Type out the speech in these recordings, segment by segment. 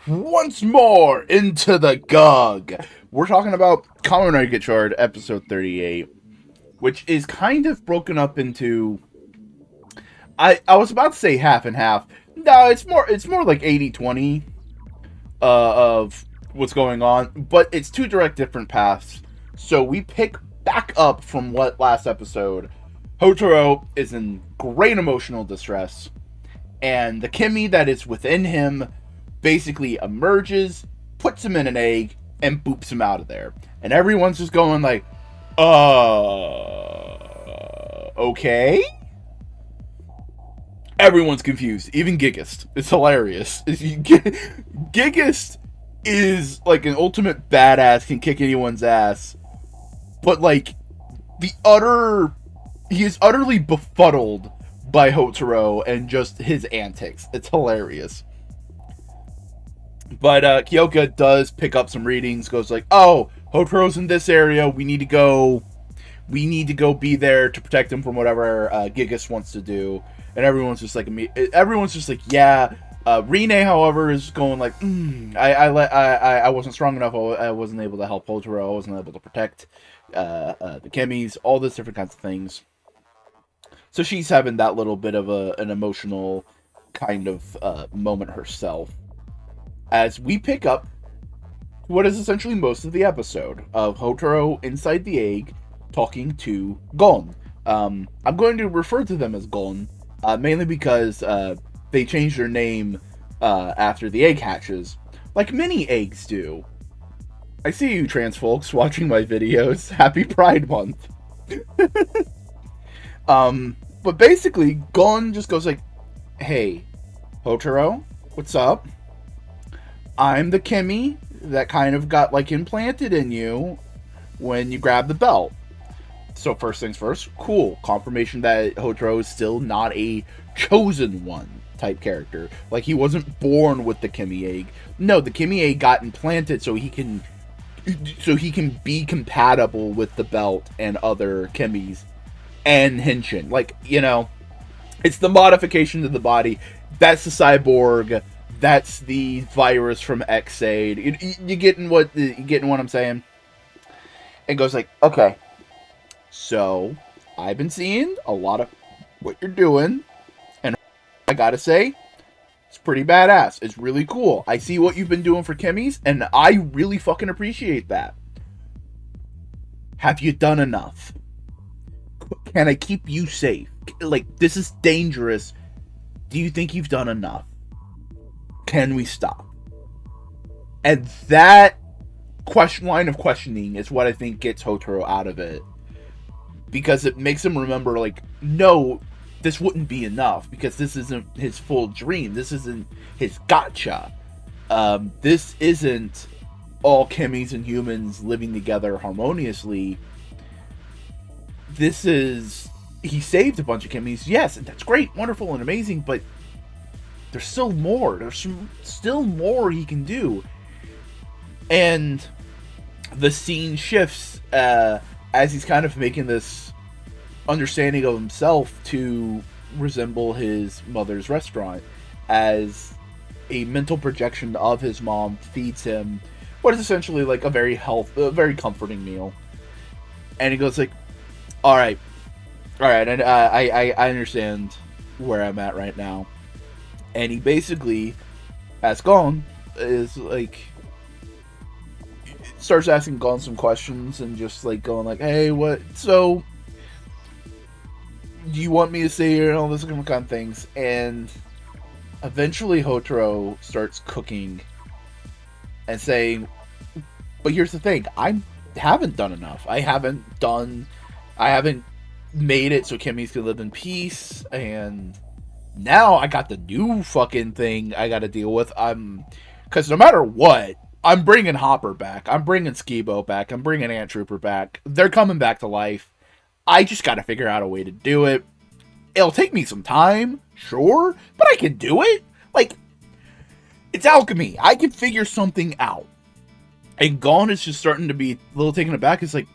once more into the GUG. We're talking about Kamen episode 38, which is kind of broken up into. I was about to say half and half. No, it's more like 80-20 of what's going on, but it's two direct different paths. So we pick back up from what last episode. Hotaro is in great emotional distress, and the Kimi that is within him basically emerges, puts him in an egg, and boops him out of there. And everyone's just going like, okay? Everyone's confused, even Giggist. It's hilarious. Giggist is like an ultimate badass, can kick anyone's ass, but like he is utterly befuddled by Hotaro and just his antics. It's hilarious. But Kyoka does pick up some readings, goes like, oh, Hotaro's in this area, we need to go be there to protect him from whatever Gigas wants to do. And everyone's just like, yeah. Rine, however, is going like, I wasn't strong enough, I wasn't able to help Hotaro, I wasn't able to protect the Kimis, all these different kinds of things. So she's having that little bit of an emotional kind of moment herself. As we pick up what is essentially most of the episode of Hotaro inside the egg talking to Gon. I'm going to refer to them as Gon, mainly because they changed their name after the egg hatches, like many eggs do. I see you trans folks watching my videos. Happy Pride Month. But basically, Gon just goes like, hey, Hotaro, what's up? I'm the Kimi that kind of got like implanted in you when you grabbed the belt. So first things first, cool. Confirmation that Hotaro is still not a chosen one type character. Like, he wasn't born with the Kimi egg. No, the Kimi egg got implanted so he can be compatible with the belt and other Kimis and Henshin. Like, you know, it's the modification to the body. That's the cyborg. That's the virus from X-Aid. You getting what I'm saying? And goes like, okay, so I've been seeing a lot of what you're doing, and I gotta say, it's pretty badass. It's really cool. I see what you've been doing for Kimmy's, and I really fucking appreciate that. Have you done enough? Can I keep you safe? Like, this is dangerous. Do you think you've done enough? Can we stop? And that line of questioning is what I think gets Hotaro out of it. Because it makes him remember, like, no, this wouldn't be enough. Because this isn't his full dream. This isn't his gotcha. This isn't all Kimmys and humans living together harmoniously. This is... He saved a bunch of Kimmys. Yes, and that's great, wonderful, and amazing, but there's still more. There's still more he can do. And the scene shifts as he's kind of making this understanding of himself to resemble his mother's restaurant, as a mental projection of his mom feeds him what is essentially like a very very comforting meal. And he goes like, all right, and I understand where I'm at right now. And he basically, as Gon, is like, starts asking Gon some questions and just like going like, hey, what, so do you want me to stay here and all this kind of things? And eventually Hotaro starts cooking and saying, but here's the thing, I haven't done enough. I haven't made it so Kimmy's can live in peace, and now I got the new fucking thing I gotta deal with. Because no matter what, I'm bringing Hopper back. I'm bringing Skibo back. I'm bringing Ant Trooper back. They're coming back to life. I just gotta figure out a way to do it. It'll take me some time, sure, but I can do it. Like, it's alchemy. I can figure something out. And Gon is just starting to be a little taken aback. It's like,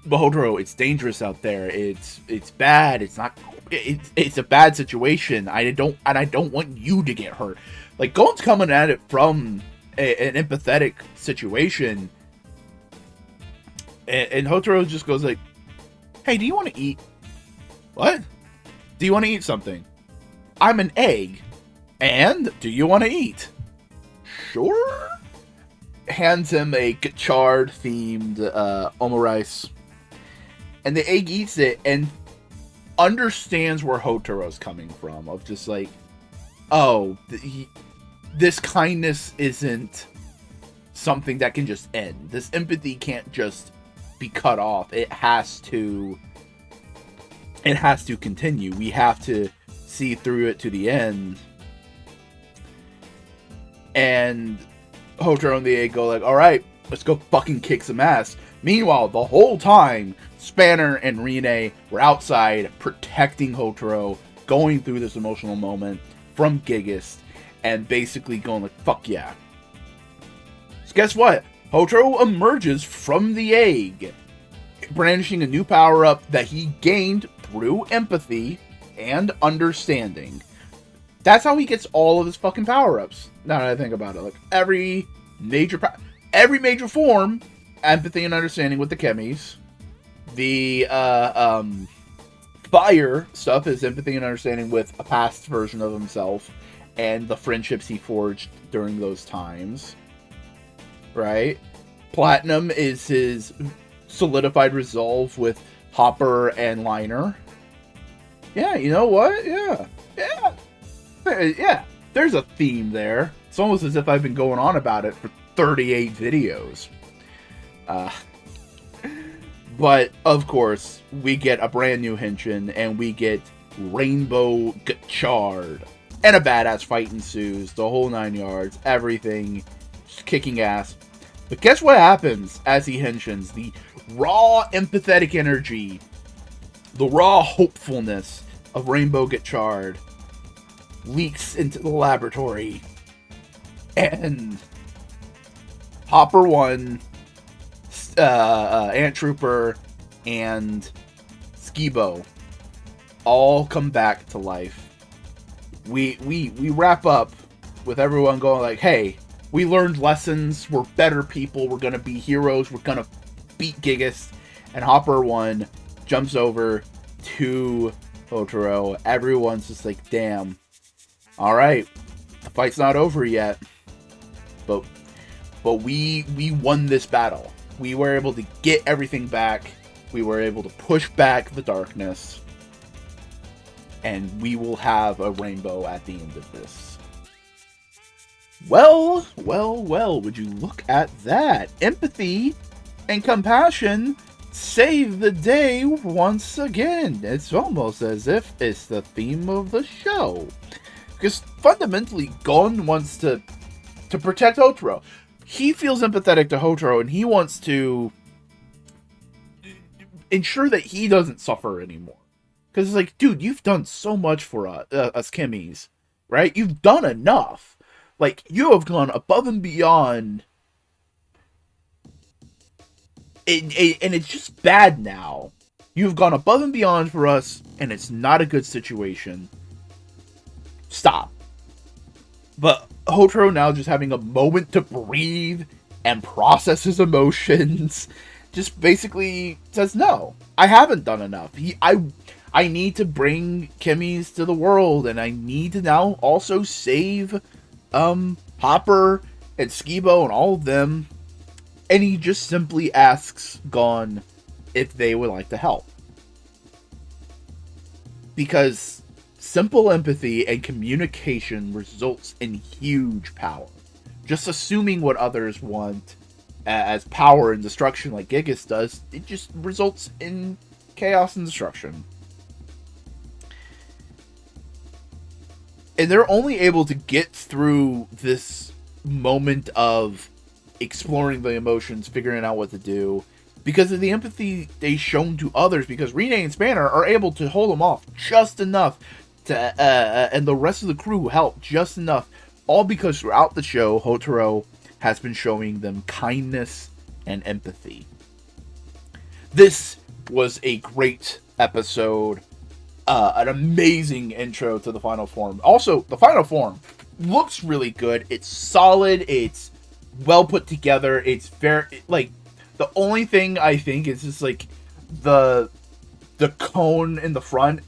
but Hotaro, it's dangerous out there. It's bad. It's not. It's a bad situation. I don't want you to get hurt. Like, Gon's coming at it from an empathetic situation, and Hotaro just goes like, "Hey, do you want to eat? What? Do you want to eat something? I'm an egg, and do you want to eat? Sure." Hands him a Gotchard themed omurice, and the egg eats it and understands where Hotaro's coming from, of just like, oh, this kindness isn't something that can just end. This empathy can't just be cut off. It has to continue. We have to see through it to the end. And Hotaro and the egg go like, all right, let's go fucking kick some ass. Meanwhile, the whole time, Spanner and Rine were outside protecting Hotaro, going through this emotional moment from Gigas, and basically going like, fuck yeah. So guess what? Hotaro emerges from the egg, brandishing a new power-up that he gained through empathy and understanding. That's how he gets all of his fucking power-ups. Now that I think about it, like every major form, empathy and understanding with the chemis. The fire stuff is empathy and understanding with a past version of himself and the friendships he forged during those times. Right? Platinum is his solidified resolve with Hopper and Liner. Yeah, you know what? Yeah. There's a theme there. It's almost as if I've been going on about it for 38 videos. But, of course, we get a brand new Henshin, and we get Rainbow Gotchard. And a badass fight ensues, the whole 9 yards, everything, just kicking ass. But guess what happens as he henshins? The raw empathetic energy, the raw hopefulness of Rainbow Gotchard leaks into the laboratory, and Hopper 1, Ant Trooper, and Skibo all come back to life. We wrap up with everyone going like, hey, we learned lessons, we're better people, we're gonna be heroes, we're gonna beat Gigas. And Hopper 1 jumps over to Hotaro. Everyone's just like, damn, alright, the fight's not over yet, but we won this battle. We were able to get everything back. We were able to push back the darkness. And we will have a rainbow at the end of this. Well, would you look at that? Empathy and compassion save the day once again. It's almost as if it's the theme of the show. Because fundamentally, Gon wants to protect Hotaro. He feels empathetic to Hotaro, and he wants to ensure that he doesn't suffer anymore. Because it's like, dude, you've done so much for us chemis, right? You've done enough. Like, you have gone above and beyond. And it's just bad now. You've gone above and beyond for us, and it's not a good situation. Stop. But Hotaro now just having a moment to breathe and process his emotions, just basically says, no, I haven't done enough. I need to bring chemis to the world, and I need to now also save Hopper and Skibo and all of them. And he just simply asks Gon if they would like to help. Because simple empathy and communication results in huge power. Just assuming what others want as power and destruction like Gigas does, it just results in chaos and destruction. And they're only able to get through this moment of exploring the emotions, figuring out what to do, because of the empathy they've shown to others, because Rine and Spanner are able to hold them off just enough to, and the rest of the crew help just enough, all because throughout the show, Hotaro has been showing them kindness and empathy. This was a great episode. An amazing intro to the final form. Also, the final form looks really good. It's solid. It's well put together. It's very, like, the only thing I think is just, like, the cone in the front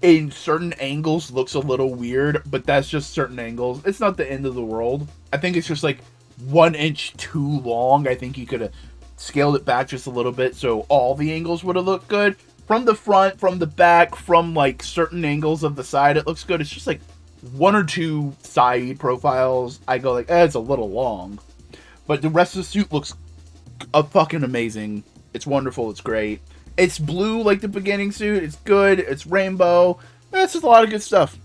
in certain angles looks a little weird, but that's just certain angles. It's not the end of the world. I think it's just, like, 1 inch too long. I think you could have scaled it back just a little bit so all the angles would have looked good. From the front, from the back, from, like, certain angles of the side, it looks good. It's just, like, 1 or 2 side profiles. I go, like, it's a little long. But the rest of the suit looks fucking amazing. It's wonderful. It's great. It's blue like the beginning suit. It's good. It's rainbow. That's just a lot of good stuff.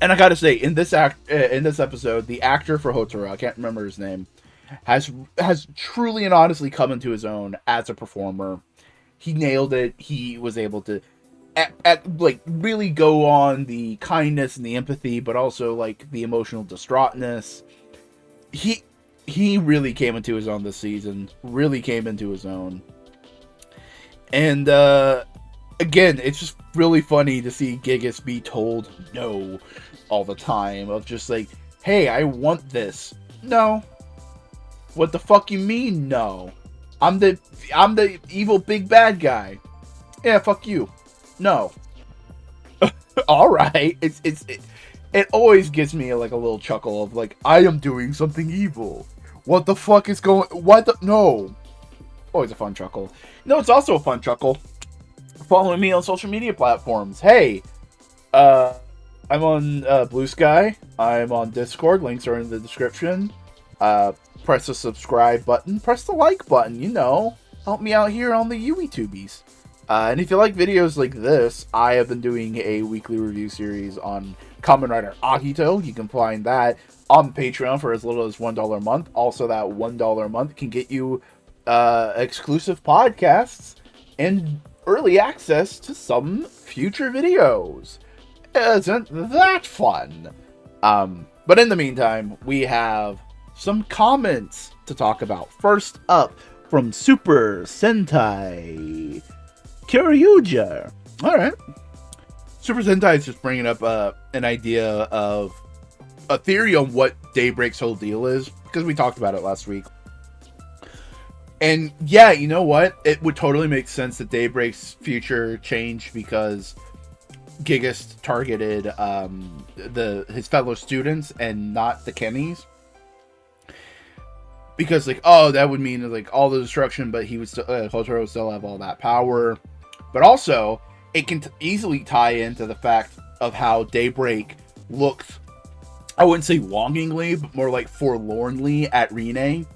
And I gotta say, in this episode, the actor for Hotaro, I can't remember his name, has truly and honestly come into his own as a performer. He nailed it. He was able to like really go on the kindness and the empathy, but also like the emotional distraughtness. He really came into his own this season. Really came into his own. And again, it's just really funny to see Gigas be told no all the time. Of just like, hey, I want this. No. What the fuck you mean no? I'm the evil big bad guy. Yeah, fuck you. No. All right. It always gives me like a little chuckle of like, I am doing something evil. What the fuck is going? What the? No. Always a fun chuckle. No, it's also a fun chuckle. Following me on social media platforms. Hey, I'm on Blue Sky. I'm on Discord. Links are in the description. Press the subscribe button. Press the like button. You know, help me out here on the YouTubies. And if you like videos like this, I have been doing a weekly review series on Kamen Rider Akito. You can find that on Patreon for as little as $1 a month. Also, that $1 a month can get you exclusive podcasts and early access to some future videos. Isn't that fun? But in the meantime, we have some comments to talk about. First up, from Super Sentai Kyoryuja. Alright. Super Sentai is just bringing up an idea of a theory on what Daybreak's whole deal is, because we talked about it last week. And yeah, you know what? It would totally make sense that Daybreak's future changed because Gigas targeted his fellow students and not the Kennys. Because like, oh, that would mean like all the destruction, but he would still Hotaro would still have all that power. But also, it can easily tie into the fact of how Daybreak looks, I wouldn't say longingly, but more like forlornly at Rine.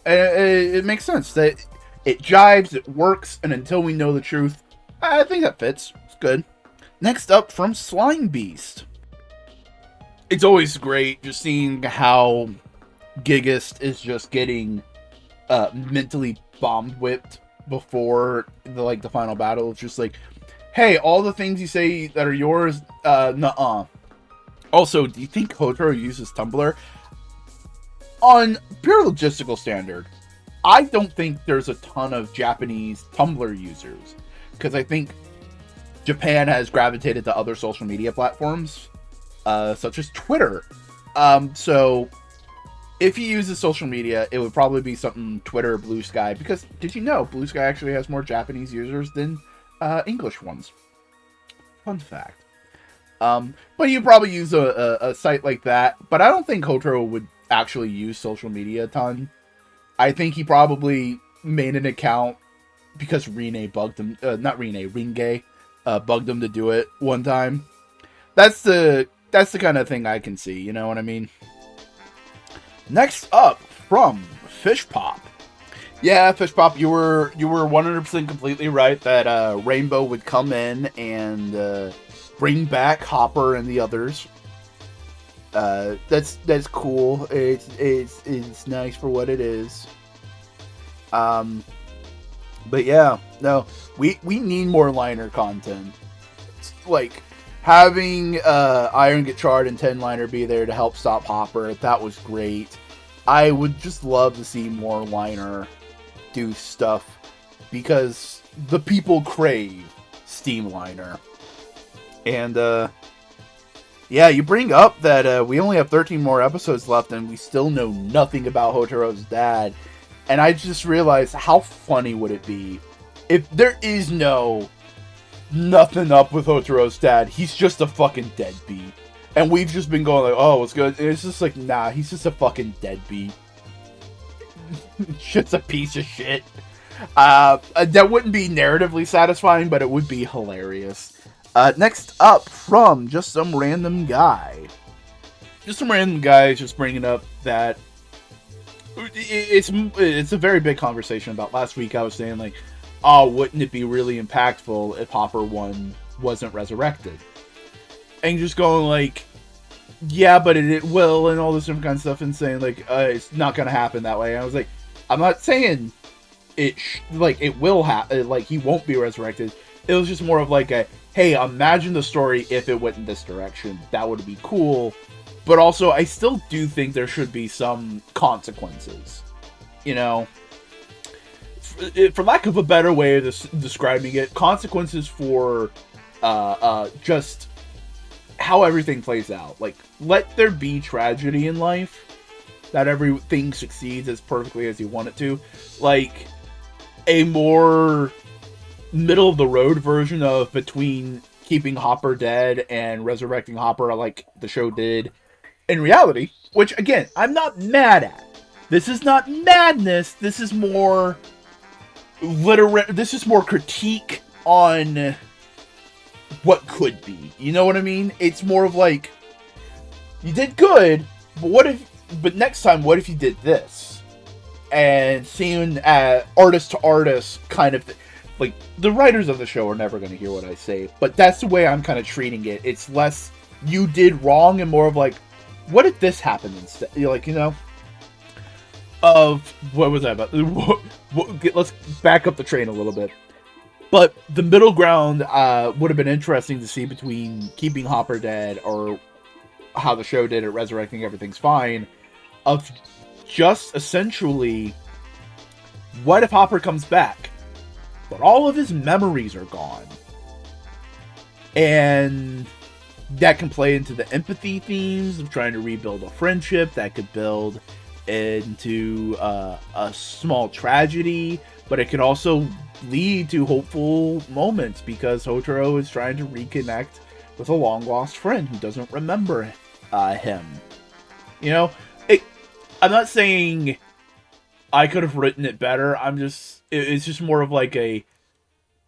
It makes sense that it jives, it works, and until we know the truth, I think that fits. It's good. Next up, from Slime Beast. It's always great just seeing how Gigas is just getting mentally bomb whipped before the final battle. It's just like, hey, all the things you say that are yours, nuh-uh. Also, do you think Hotaro uses Tumblr? On pure logistical standard, I don't think there's a ton of Japanese Tumblr users, because I think Japan has gravitated to other social media platforms, such as Twitter. So if he uses social media, it would probably be something Twitter or Blue Sky, because did you know Blue Sky actually has more Japanese users than English ones? Fun fact. But you probably use a site like that, but I don't think Hotaro would actually use social media a ton. I think he probably made an account because Ringe bugged him, Ringe bugged him to do it one time. That's the kind of thing I can see, you know what I mean? Next up, from Fish Pop. Yeah, Fish Pop, you were 100% completely right that Rainbow would come in and bring back Hopper and the others. That's cool. It's nice for what it is. But yeah, no, we need more liner content. Like having Iron Gotchard and 10-liner be there to help stop Hopper, that was great. I would just love to see more liner do stuff because the people crave Steamliner. And, yeah, you bring up that we only have 13 more episodes left and we still know nothing about Hotaro's dad. And I just realized, how funny would it be if there is nothing up with Hotaro's dad. He's just a fucking deadbeat. And we've just been going like, oh, what's good? And it's just like, nah, he's just a fucking deadbeat. Shit's a piece of shit. That wouldn't be narratively satisfying, but it would be hilarious. Next up, from just some random guy. Just some random guy just bringing up that it's a very big conversation about last week. I was saying like, oh, wouldn't it be really impactful if Hopper 1 wasn't resurrected? And just going like, yeah, but it will, and all this different kind of stuff, and saying like, it's not gonna happen that way. And I was like, I'm not saying it will happen, like he won't be resurrected. It was just more of like a, hey, imagine the story if it went in this direction. That would be cool. But also, I still do think there should be some consequences. You know? For lack of a better way of describing it, consequences for just how everything plays out. Like, let there be tragedy in life. That everything succeeds as perfectly as you want it to. Like, a more middle-of-the-road version of between keeping Hopper dead and resurrecting Hopper like the show did in reality. Which, again, I'm not mad at. This is not madness. This is more this is more critique on what could be. You know what I mean? It's more of like, you did good, but next time, what if you did this? And seeing artist to artist kind of like, the writers of the show are never going to hear what I say, but that's the way I'm kind of treating it. It's less you did wrong and more of like, what if this happened instead? You're like, you know, of what was that about? Let's back up the train a little bit. But the middle ground would have been interesting to see between keeping Hopper dead or how the show did it, resurrecting everything's fine, of just essentially, what if Hopper comes back, but all of his memories are gone? And that can play into the empathy themes of trying to rebuild a friendship. That could build into a small tragedy, but it could also lead to hopeful moments because Hotaro is trying to reconnect with a long-lost friend who doesn't remember him. You know, I'm not saying I could have written it better. It's just more of like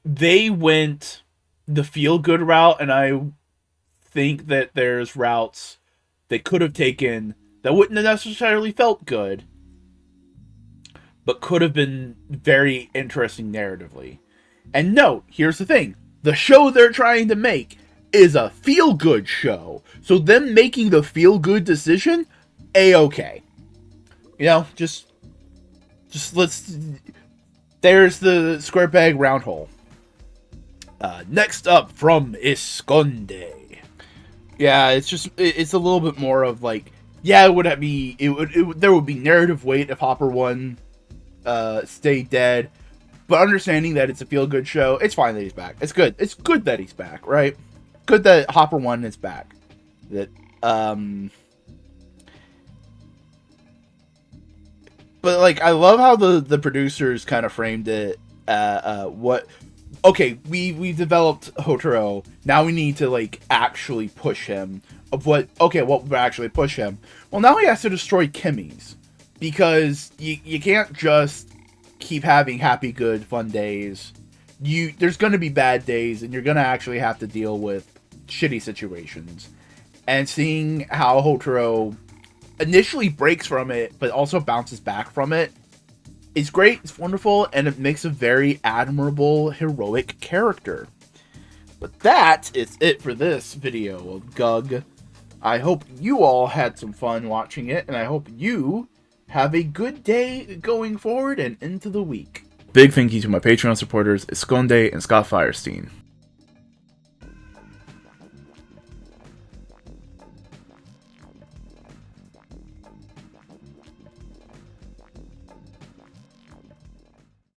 they went the feel-good route, and I think that there's routes they could have taken that wouldn't have necessarily felt good, but could have been very interesting narratively. And note, here's the thing. The show they're trying to make is a feel-good show. So them making the feel-good decision, A-okay. You know, just let's... There's the square peg, round hole. Next up, from Esconde. Yeah, it's a little bit more of like, yeah, there would be narrative weight if Hopper 1 stayed dead, but understanding that it's a feel-good show, it's fine that he's back. It's good. It's good that he's back, right? Good that Hopper 1 is back. That, but like, I love how the producers kind of framed it. Okay, we developed Hotaro. Now we need to like actually push him. What would actually push him? Well, now he has to destroy Kimmy's, because you can't just keep having happy, good, fun days. There's going to be bad days, and you're going to actually have to deal with shitty situations. And seeing how Hotaro initially breaks from it, but also bounces back from it, is great. It's wonderful, and it makes a very admirable, heroic character. But that is it for this video of Gug. I hope you all had some fun watching it, and I hope you have a good day going forward and into the week. Big thank you to my Patreon supporters, Esconde and Scott Firestein.